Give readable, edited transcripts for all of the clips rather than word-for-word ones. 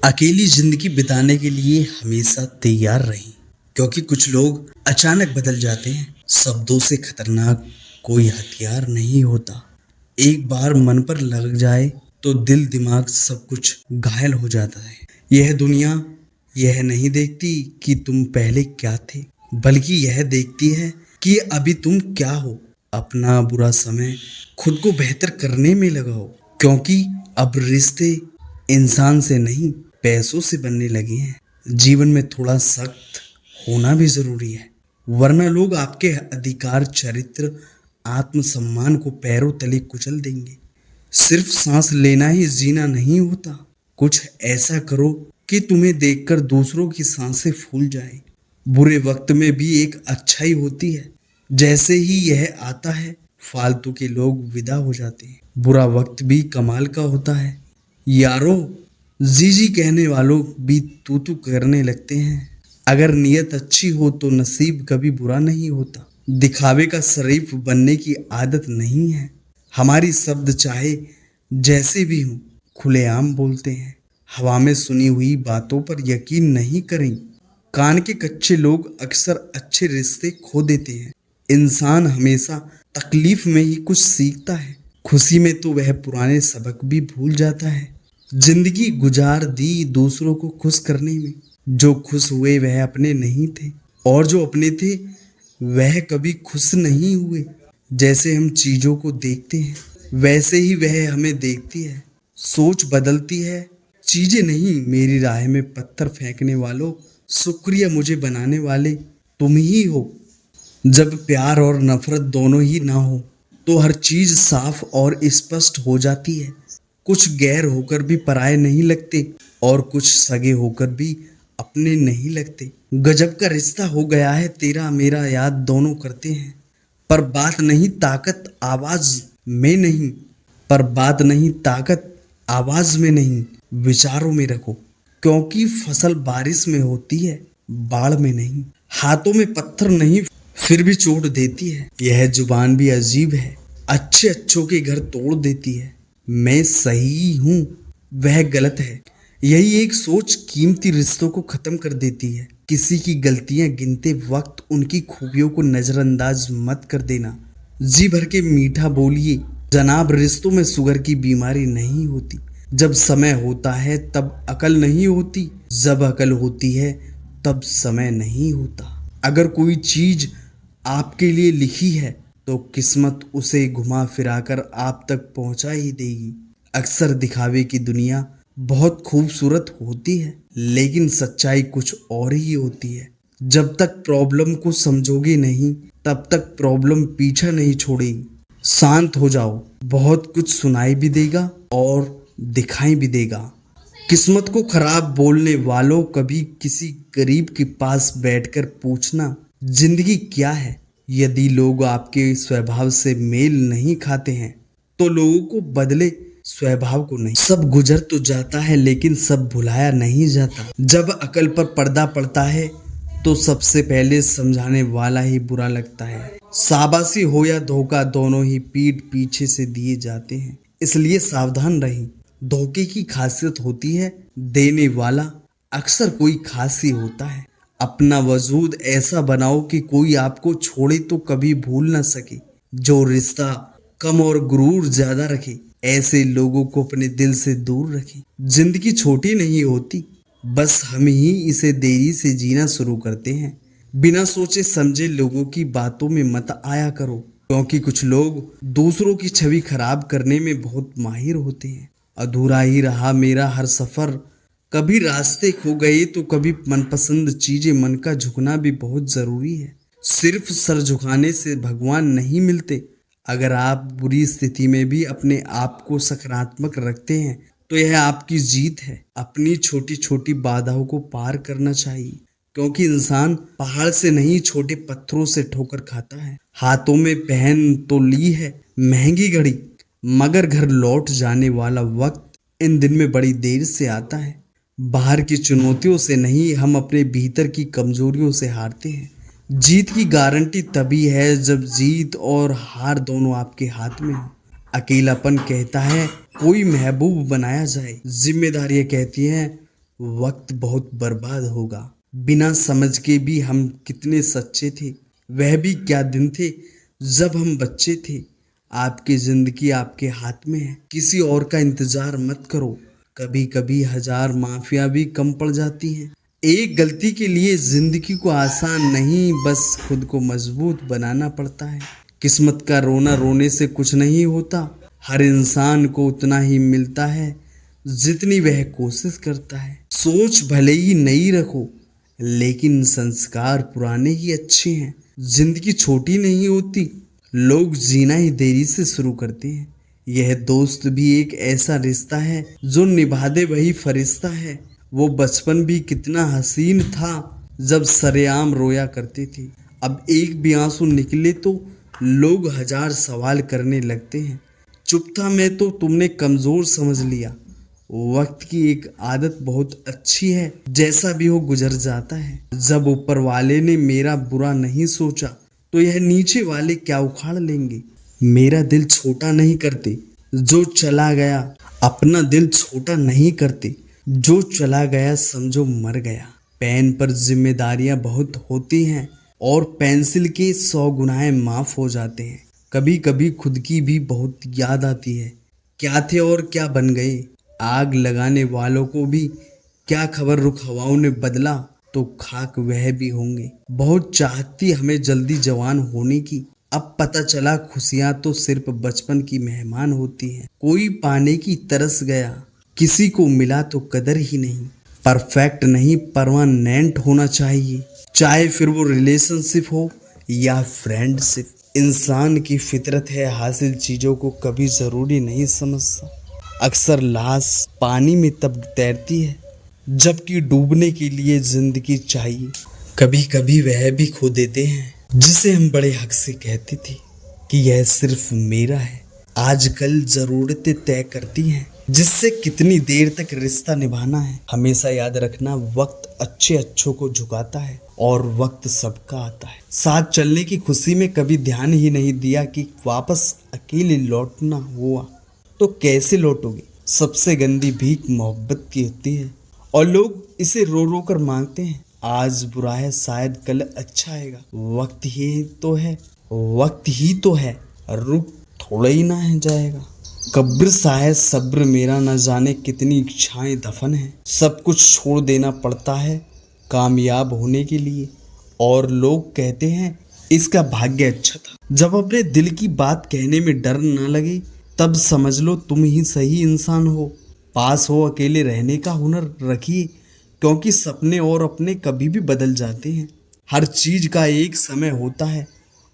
अकेली जिंदगी बिताने के लिए हमेशा तैयार रहें, क्योंकि कुछ लोग अचानक बदल जाते हैं। शब्दों से खतरनाक कोई हथियार नहीं होता। एक बार मन पर लग जाए तो दिल दिमाग सब कुछ घायल हो जाता है। यह दुनिया यह नहीं देखती कि तुम पहले क्या थे, बल्कि यह देखती है कि अभी तुम क्या हो। अपना बुरा समय खुद को बेहतर करने में लगाओ, क्योंकि अब रिश्ते इंसान से नहीं पैसों से बनने लगे हैं। जीवन में थोड़ा सख्त होना भी जरूरी है, वरना लोग आपके अधिकार, चरित्र, आत्मसम्मान को पैरों तले कुचल देंगे। सिर्फ सांस लेना ही जीना नहीं होता। कुछ ऐसा करो कि तुम्हें देखकर दूसरों की सांसें फूल जाए। बुरे वक्त में भी एक अच्छाई होती है। जैसे ही यह आता है, फालतू के लोग विदा हो जाते हैं। बुरा वक्त भी कमाल का होता है। यारो, जी जी कहने वालों भी तू तू करने लगते हैं। अगर नीयत अच्छी हो तो नसीब कभी बुरा नहीं होता। दिखावे का शरीफ बनने की आदत नहीं है। हमारी शब्द चाहे जैसे भी हों, खुलेआम बोलते हैं। हवा में सुनी हुई बातों पर यकीन नहीं करें। कान के कच्चे लोग अक्सर अच्छे रिश्ते खो देते हैं। इंसान हमेशा तकलीफ में ही कुछ सीखता है। खुशी में तो वह पुराने सबक भी भूल जाता है। जिंदगी गुजार दी दूसरों को खुश करने में। जो खुश हुए वह अपने नहीं थे, और जो अपने थे वह कभी खुश नहीं हुए। जैसे हम चीजों को देखते हैं, वैसे ही वह हमें देखती है। सोच बदलती है, चीजें नहीं। मेरी राह में पत्थर फेंकने वालों, शुक्रिया मुझे बनाने वाले तुम ही हो। जब प्यार और नफरत दोनों ही ना हो तो हर चीज साफ और स्पष्ट हो जाती है। कुछ गैर होकर भी पराये नहीं लगते, और कुछ सगे होकर भी अपने नहीं लगते। गजब का रिश्ता हो गया है तेरा मेरा, याद दोनों करते हैं। पर बात नहीं ताकत आवाज में नहीं, पर बात नहीं ताकत आवाज में नहीं, विचारों में रखो। क्योंकि फसल बारिश में होती है, बाढ़ में नहीं। हाथों में पत्थर नहीं, फिर भी चोट देती है। यह जुबान भी अजीब है, अच्छे अच्छों के घर तोड़ देती है। मैं सही हूँ, वह गलत है, यही एक सोच कीमती रिश्तों को खत्म कर देती है। किसी की गलतियां गिनते वक्त उनकी खूबियों को नजरअंदाज मत कर देना। जी भर के मीठा बोलिए जनाब, रिश्तों में शुगर की बीमारी नहीं होती। जब समय होता है तब अकल नहीं होती, जब अकल होती है तब समय नहीं होता। अगर कोई चीज आपके लिए लिखी है तो किस्मत उसे घुमा फिराकर आप तक पहुंचा ही देगी। अक्सर दिखावे की दुनिया बहुत खूबसूरत होती है, लेकिन सच्चाई कुछ और ही होती है। जब तक प्रॉब्लम को समझोगे नहीं, तब तक प्रॉब्लम पीछा नहीं छोड़ेगी। शांत हो जाओ, बहुत कुछ सुनाई भी देगा और दिखाई भी देगा। किस्मत को खराब बोलने वालों, कभी किसी गरीब के पास बैठकर पूछना जिंदगी क्या है। यदि लोग आपके स्वभाव से मेल नहीं खाते हैं तो लोगों को बदले, स्वभाव को नहीं। सब गुजर तो जाता है, लेकिन सब भुलाया नहीं जाता। जब अकल पर पर्दा पड़ता है तो सबसे पहले समझाने वाला ही बुरा लगता है। शाबाशी हो या धोखा, दोनों ही पीठ पीछे से दिए जाते हैं। इसलिए सावधान रहें। धोखे की खासियत होती है देने वाला अक्सर कोई खास ही होता है। अपना वजूद ऐसा बनाओ कि कोई आपको छोड़े तो कभी भूल ना सके। जो रिश्ता कम और गुरूर ज्यादा रखे, ऐसे लोगों को अपने दिल से दूर रखें। जिंदगी छोटी नहीं होती, बस हम ही इसे देरी से जीना शुरू करते हैं। बिना सोचे समझे लोगों की बातों में मत आया करो, क्योंकि कुछ लोग दूसरों की छवि खराब करने में बहुत माहिर होते हैं। अधूरा ही रहा मेरा हर सफर, कभी रास्ते खो गए तो कभी मनपसंद चीजें। मन का झुकना भी बहुत जरूरी है। सिर्फ सर झुकाने से भगवान नहीं मिलते। अगर आप बुरी स्थिति में भी अपने आप को सकारात्मक रखते हैं तो यह आपकी जीत है। अपनी छोटी छोटी बाधाओं को पार करना चाहिए, क्योंकि इंसान पहाड़ से नहीं छोटे पत्थरों से ठोकर खाता है। हाथों में पहन तो ली है महंगी घड़ी, मगर घर लौट जाने वाला वक्त इन दिन में बड़ी देर से आता है। बाहर की चुनौतियों से नहीं, हम अपने भीतर की कमजोरियों से हारते हैं। जीत की गारंटी तभी है जब जीत और हार दोनों आपके हाथ में हो। अकेलापन कहता है कोई महबूब बनाया जाए, जिम्मेदारियां कहती हैं वक्त बहुत बर्बाद होगा। बिना समझ के भी हम कितने सच्चे थे। वह भी क्या दिन थे जब हम बच्चे थे। आपकी जिंदगी आपके हाथ में है, किसी और का इंतजार मत करो। कभी कभी हजार माफिया भी कम पड़ जाती हैं। एक गलती के लिए जिंदगी को आसान नहीं, बस खुद को मजबूत बनाना पड़ता है। किस्मत का रोना रोने से कुछ नहीं होता। हर इंसान को उतना ही मिलता है जितनी वह कोशिश करता है। सोच भले ही नई रखो, लेकिन संस्कार पुराने ही अच्छे हैं। जिंदगी छोटी नहीं होती, लोग जीना ही देरी से शुरू करते हैं। यह दोस्त भी एक ऐसा रिश्ता है जो निभा दे वही फरिश्ता है। वो बचपन भी कितना हसीन था जब सरेआम रोया करते थे। अब एक भी आंसू निकले तो लोग हजार सवाल करने लगते हैं। चुप था मैं तो तुमने कमजोर समझ लिया। वक्त की एक आदत बहुत अच्छी है, जैसा भी हो गुजर जाता है। जब ऊपर वाले ने मेरा बुरा नहीं सोचा तो यह नीचे वाले क्या उखाड़ लेंगे। मेरा दिल छोटा नहीं करते जो चला गया, अपना दिल छोटा नहीं करते जो चला गया समझो मर गया। पेन पर जिम्मेदारियां बहुत होती हैं और पेंसिल के 100 गुनाहें माफ हो जाते हैं। कभी कभी खुद की भी बहुत याद आती है, क्या थे और क्या बन गए। आग लगाने वालों को भी क्या खबर रुख हवाओं ने बदला, तो खाक वह भी होंगे। बहुत चाहती हमें जल्दी जवान होने की, अब पता चला खुशियां तो सिर्फ बचपन की मेहमान होती हैं। कोई पाने की तरस गया, किसी को मिला तो कदर ही नहीं। परफेक्ट नहीं परमानेंट होना चाहिए, चाहे फिर वो रिलेशनशिप हो या फ्रेंडशिप। इंसान की फितरत है हासिल चीजों को कभी जरूरी नहीं समझता। अक्सर लाश पानी में तब तैरती है जबकि डूबने के लिए जिंदगी चाहिए। कभी कभी वह भी खो देते हैं जिसे हम बड़े हक से कहते थे कि यह सिर्फ मेरा है। आजकल जरूरतें तय करती हैं जिससे कितनी देर तक रिश्ता निभाना है। हमेशा याद रखना, वक्त अच्छे अच्छों को झुकाता है और वक्त सबका आता है। साथ चलने की खुशी में कभी ध्यान ही नहीं दिया कि वापस अकेले लौटना हुआ तो कैसे लौटोगे। सबसे गंदी भीख मोहब्बत की होती है और लोग इसे रो रो कर मांगते हैं। आज बुरा है शायद कल अच्छा आएगा। वक्त ही तो है, वक्त ही तो है, रुक थोड़ा ही ना है जाएगा। कब्र सा है सब्र मेरा, न जाने कितनी इच्छाएं दफन है। सब कुछ छोड़ देना पड़ता है कामयाब होने के लिए, और लोग कहते हैं इसका भाग्य अच्छा था। जब अपने दिल की बात कहने में डर ना लगे तब समझ लो तुम ही सही इंसान हो। पास हो अकेले रहने का हुनर रखिए, क्योंकि सपने और अपने कभी भी बदल जाते हैं। हर चीज का एक समय होता है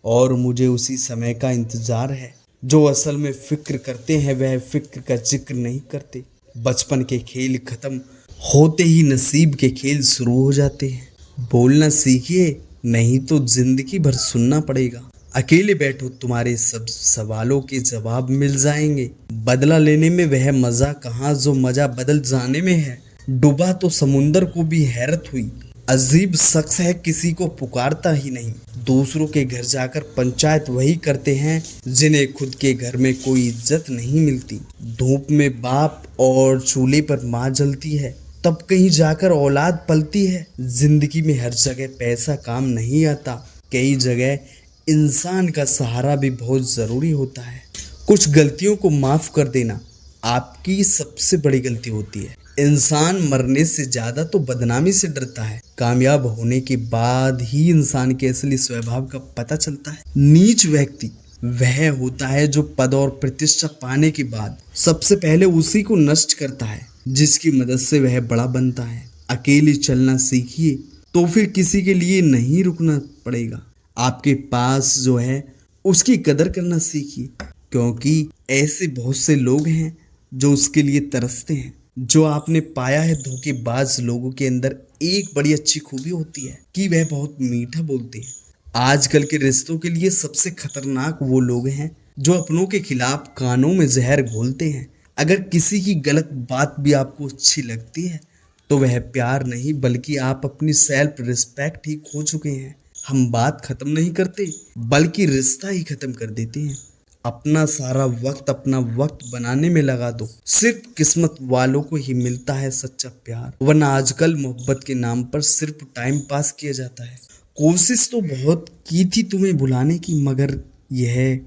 और मुझे उसी समय का इंतजार है। जो असल में फिक्र करते हैं वह फिक्र का जिक्र नहीं करते। बचपन के खेल खत्म होते ही नसीब के खेल शुरू हो जाते हैं। बोलना सीखिए, नहीं तो जिंदगी भर सुनना पड़ेगा। अकेले बैठो, तुम्हारे सब सवालों के जवाब मिल जाएंगे। बदला लेने में वह मजा कहाँ जो मजा बदल जाने में है। डूबा तो समुंदर को भी हैरत हुई। अजीब शख्स है किसी को पुकारता ही नहीं। दूसरों के घर जाकर पंचायत वही करते हैं जिन्हें खुद के घर में कोई इज्जत नहीं मिलती। धूप में बाप और चूल्हे पर माँ जलती है, तब कहीं जाकर औलाद पलती है। जिंदगी में हर जगह पैसा काम नहीं आता, कई जगह इंसान का सहारा भी बहुत जरूरी होता है। कुछ गलतियों को माफ कर देना आपकी सबसे बड़ी गलती होती है। इंसान मरने से ज्यादा तो बदनामी से डरता है। कामयाब होने के बाद ही इंसान के असली स्वभाव का पता चलता है। नीच व्यक्ति वह होता है जो पद और प्रतिष्ठा पाने के बाद सबसे पहले उसी को नष्ट करता है जिसकी मदद से वह बड़ा बनता है। अकेले चलना सीखिए तो फिर किसी के लिए नहीं रुकना पड़ेगा। आपके पास जो है उसकी कदर करना सीखिए, क्योंकि ऐसे बहुत से लोग हैं जो उसके लिए तरसते हैं। जो आपने पाया है, धोखेबाज लोगों के अंदर एक बड़ी अच्छी खूबी होती है कि वह बहुत मीठा बोलते हैं। आजकल के रिश्तों के लिए सबसे खतरनाक वो लोग हैं जो अपनों के खिलाफ कानों में जहर घोलते हैं। अगर किसी की गलत बात भी आपको अच्छी लगती है तो वह प्यार नहीं बल्कि आप अपनी सेल्फ रिस्पेक्ट ही खो चुके हैं। हम बात खत्म नहीं करते बल्कि रिश्ता ही खत्म कर देते हैं। अपना सारा वक्त अपना वक्त बनाने में लगा दो। सिर्फ किस्मत वालों को ही मिलता है सच्चा प्यार, वरना आजकल मोहब्बत के नाम पर सिर्फ टाइम पास किया जाता है। कोशिश तो बहुत की थी तुम्हें भुलाने की, मगर यह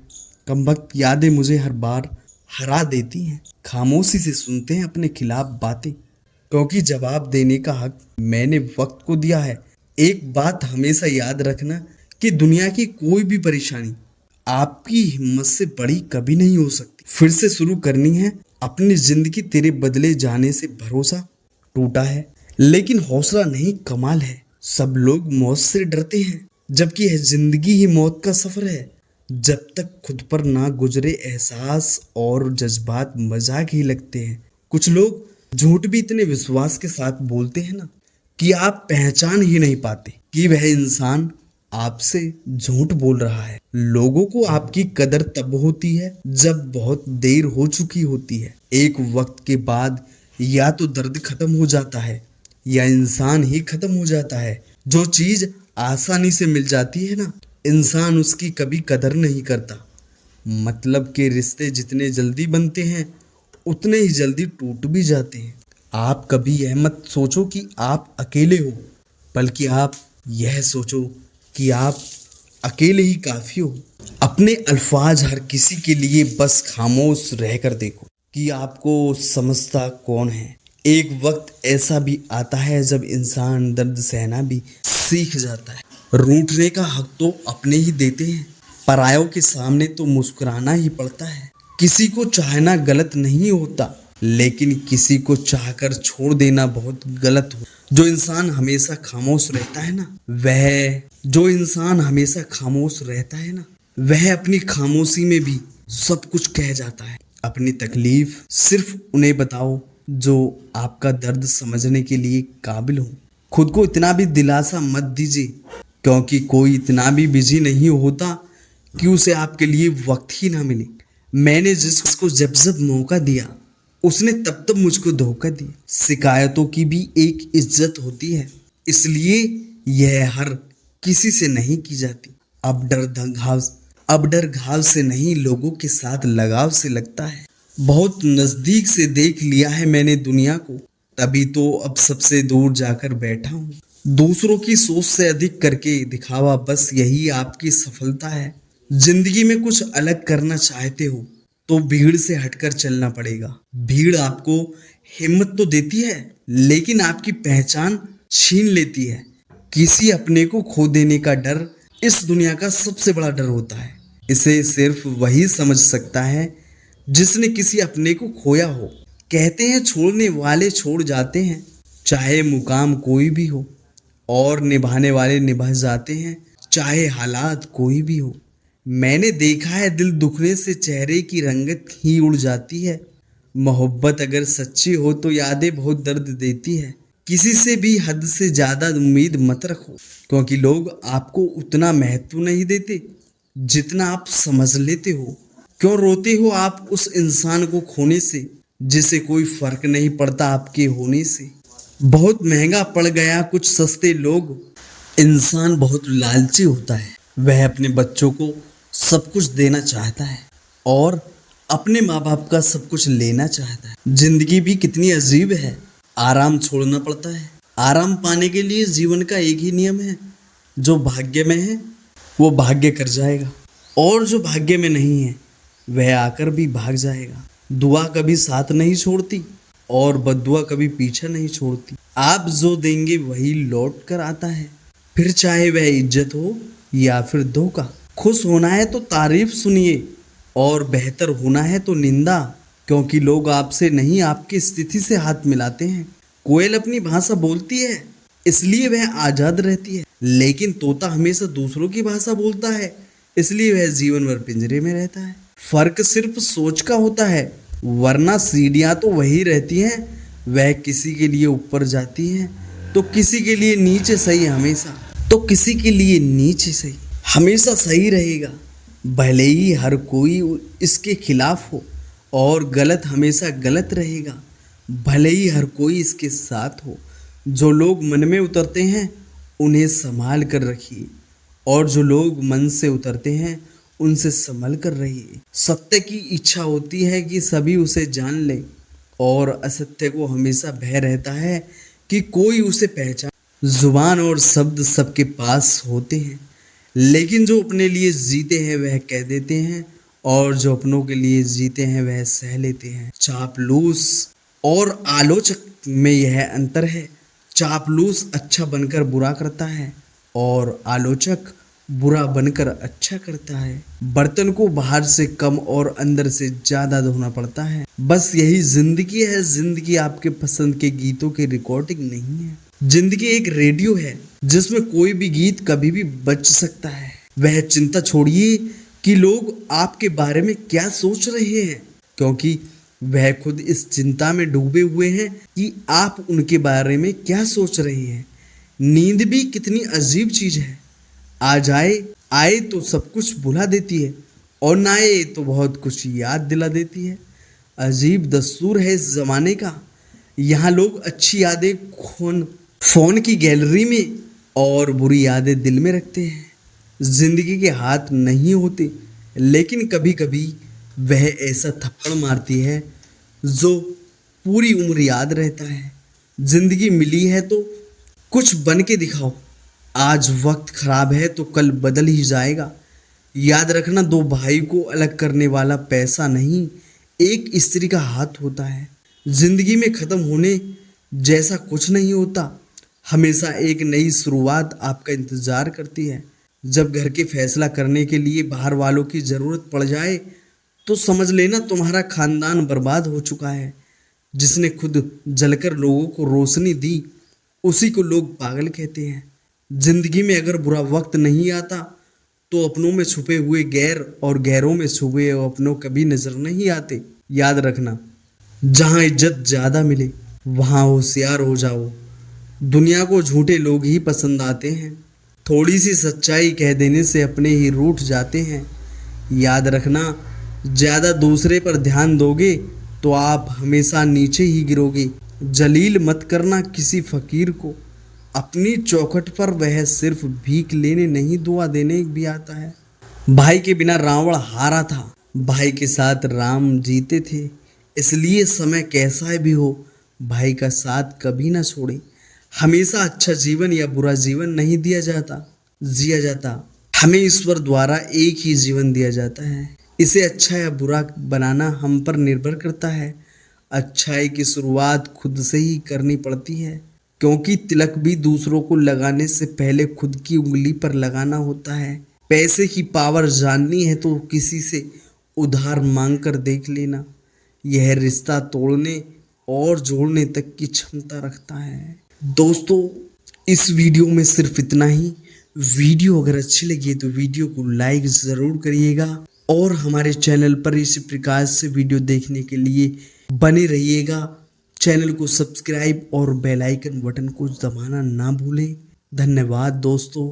कमबख्त यादें मुझे हर बार हरा देती हैं। खामोशी से सुनते हैं अपने खिलाफ बातें, क्योंकि जवाब देने का हक मैंने वक्त को दिया है। एक बात हमेशा याद रखना कि दुनिया की कोई भी परेशानी आपकी हिम्मत से बड़ी कभी नहीं हो सकती। फिर से शुरू करनी है अपनी जिंदगी, तेरे बदले जाने से भरोसा टूटा है, लेकिन हौसला नहीं कमाल है। सब लोग मौत से डरते हैं, जबकि यह जिंदगी ही मौत का सफर है। जब तक खुद पर ना गुजरे एहसास और जज्बात मजाक ही लगते हैं। कुछ लोग झूठ भी इतने विश्वास के साथ बोलते हैं ना कि आप पहचान ही नहीं पाते कि वह इंसान आपसे झूठ बोल रहा है। लोगों को आपकी कदर तब होती है जब बहुत देर हो चुकी होती है। एक वक्त के बाद या तो दर्द खत्म हो जाता है या इंसान ही खत्म हो जाता है। जो चीज आसानी से मिल जाती है ना, इंसान उसकी कभी कदर नहीं करता। मतलब के रिश्ते जितने जल्दी बनते हैं उतने ही जल्दी टूट भी जाते हैं। आप कभी यह मत सोचो कि आप अकेले हो, बल्कि आप यह सोचो कि आप अकेले ही काफी हो। अपने अल्फाज हर किसी के लिए बस खामोश रहकर देखो कि आपको समझता कौन है। एक वक्त ऐसा भी आता है जब इंसान दर्द सहना भी सीख जाता है। रूठने का हक तो अपने ही देते हैं, परायों के सामने तो मुस्कुराना ही पड़ता है। किसी को चाहना गलत नहीं होता, लेकिन किसी को चाहकर छोड़ देना बहुत गलत हो। जो इंसान हमेशा खामोश रहता है ना, वह अपनी खामोशी में भी सब कुछ कह जाता है। अपनी तकलीफ सिर्फ उन्हें बताओ जो आपका दर्द समझने के लिए काबिल हो। खुद को इतना भी दिलासा मत दीजिए, क्योंकि कोई इतना भी बिजी नहीं होता कि उसे आपके लिए वक्त ही ना मिले। मैंने जिसको जब जब मौका दिया, उसने तब तब मुझको धोखा दिया। शिकायतों की भी एक इज्जत होती है, इसलिए यह हर किसी से नहीं की जाती। अब डर घाव से नहीं, लोगों के साथ लगाव से लगता है। बहुत नजदीक से देख लिया है मैंने दुनिया को, तभी तो अब सबसे दूर जाकर बैठा हूँ। दूसरों की सोच से अधिक करके दिखावा, बस यही आपकी सफलता है। जिंदगी में कुछ अलग करना चाहते हो तो भीड़ से हटकर चलना पड़ेगा। भीड़ आपको हिम्मत तो देती है, लेकिन आपकी पहचान छीन लेती है। किसी अपने को खो देने का डर इस दुनिया का सबसे बड़ा डर होता है। इसे सिर्फ वही समझ सकता है जिसने किसी अपने को खोया हो। कहते हैं छोड़ने वाले छोड़ जाते हैं, चाहे मुकाम कोई भी हो, और निभाने वाले निभा जाते हैं, चाहे हालात कोई भी हो। मैंने देखा है दिल दुखने से चेहरे की रंगत ही उड़ जाती है। मोहब्बत अगर सच्ची हो तो यादें बहुत दर्द देती है। किसी से भी हद से ज्यादा उम्मीद मत रखो, क्योंकि लोग आपको उतना महत्व नहीं देते जितना आप समझ लेते हो। क्यों रोते हो आप उस इंसान को खोने से जिसे कोई फर्क नहीं पड़ता आपके होने से। बहुत महंगा पड़ गया कुछ सस्ते लोग। इंसान बहुत लालची होता है, वह अपने बच्चों को सब कुछ देना चाहता है और अपने माँ बाप का सब कुछ लेना चाहता है। जिंदगी भी कितनी अजीब है, आराम छोड़ना पड़ता है। आराम पाने के लिए जीवन का एक ही नियम है, जो भाग्य में है वो भाग्य कर जाएगा, और जो भाग्य में नहीं है वह आकर भी भाग जाएगा। दुआ कभी साथ नहीं छोड़ती और बद्दुआ कभी पीछा नहीं छोड़ती। आप जो देंगे वही लौट कर आता है, फिर चाहे वह इज्जत हो या फिर धोखा। खुश होना है तो तारीफ सुनिए और बेहतर होना है तो निंदा, क्योंकि लोग आपसे नहीं आपकी स्थिति से हाथ मिलाते हैं। कोयल अपनी भाषा बोलती है इसलिए वह आजाद रहती है, लेकिन तोता हमेशा दूसरों की भाषा बोलता है इसलिए वह जीवन भर पिंजरे में रहता है। फर्क सिर्फ सोच का होता है, वरना सीढ़ियां तो वही रहती हैं। वह किसी के लिए ऊपर जाती हैं तो किसी के लिए नीचे सही, हमेशा सही रहेगा। भले ही हर कोई इसके खिलाफ हो, और गलत हमेशा गलत रहेगा, भले ही हर कोई इसके साथ हो। जो लोग मन में उतरते हैं उन्हें संभाल कर रखिए, और जो लोग मन से उतरते हैं उनसे संभल कर रहिए। सत्य की इच्छा होती है कि सभी उसे जान ले, और असत्य को हमेशा भय रहता है कि कोई उसे पहचान। जुबान और शब्द सबके पास होते हैं, लेकिन जो अपने लिए जीते हैं वह कह देते हैं, और जो अपनों के लिए जीते हैं वह सह लेते हैं। चापलूस और आलोचक में यह अंतर है। चापलूस अच्छा बनकर बुरा करता है, और आलोचक बुरा बनकर अच्छा करता है। बर्तन को बाहर से कम और अंदर से ज्यादा धोना पड़ता है। बस यही जिंदगी है। जिंदगी आपके पसंद के गीतों की रिकॉर्डिंग नहीं है। जिंदगी एक रेडियो है जिसमें कोई भी गीत कभी भी बज सकता है। वह चिंता छोड़िए कि लोग आपके बारे में क्या सोच रहे हैं, क्योंकि वह खुद इस चिंता में डूबे हुए हैं कि आप उनके बारे में क्या सोच रहे हैं। नींद भी कितनी अजीब चीज है। आ जाए आए तो सब कुछ भुला देती है, और ना आए तो बहुत कुछ याद दिला देती है। अजीब दस्तूर है इस जमाने का। यहाँ लोग अच्छी यादें फोन की गैलरी में और बुरी यादें दिल में रखते हैं। जिंदगी के हाथ नहीं होते, लेकिन कभी कभी वह ऐसा थप्पड़ मारती है जो पूरी उम्र याद रहता है। जिंदगी मिली है तो कुछ बन के दिखाओ। आज वक्त खराब है तो कल बदल ही जाएगा। याद रखना, दो भाई को अलग करने वाला पैसा नहीं, एक स्त्री का हाथ होता है। जिंदगी में खत्म होने जैसा कुछ नहीं होता। हमेशा एक नई शुरुआत आपका इंतजार करती है। जब घर के फैसला करने के लिए बाहर वालों की जरूरत पड़ जाए तो समझ लेना तुम्हारा खानदान बर्बाद हो चुका है। जिसने खुद जलकर लोगों को रोशनी दी, उसी को लोग पागल कहते हैं। जिंदगी में अगर बुरा वक्त नहीं आता तो अपनों में छुपे हुए गैर और गैरों में छुपे हुए अपनों कभी नजर नहीं आते। याद रखना, जहां इज्जत ज्यादा मिले वहां होशियार हो जाओ। दुनिया को झूठे लोग ही पसंद आते हैं। थोड़ी सी सच्चाई कह देने से अपने ही रूठ जाते हैं। याद रखना, ज्यादा दूसरे पर ध्यान दोगे तो आप हमेशा नीचे ही गिरोगे। जलील मत करना किसी फकीर को। अपनी चौखट पर वह सिर्फ भीख लेने नहीं, दुआ देने भी आता है। भाई के बिना रावण हारा था, भाई के साथ राम जीते थे। इसलिए समय कैसा भी हो, भाई का साथ कभी ना छोड़े। हमेशा अच्छा जीवन या बुरा जीवन नहीं जिया जाता। हमें ईश्वर द्वारा एक ही जीवन दिया जाता है। इसे अच्छा या बुरा बनाना हम पर निर्भर करता है। अच्छाई की शुरुआत खुद से ही करनी पड़ती है, क्योंकि तिलक भी दूसरों को लगाने से पहले खुद की उंगली पर लगाना होता है। पैसे की पावर जाननी है तो किसी से उधार मांग कर देख लेना। यह रिश्ता तोड़ने और जोड़ने तक की क्षमता रखता है। दोस्तों, इस वीडियो में सिर्फ इतना ही। वीडियो अगर अच्छी लगी तो वीडियो को लाइक ज़रूर करिएगा, और हमारे चैनल पर इसी प्रकार से वीडियो देखने के लिए बने रहिएगा। चैनल को सब्सक्राइब और बेल आइकन बटन को दबाना ना भूलें। धन्यवाद दोस्तों।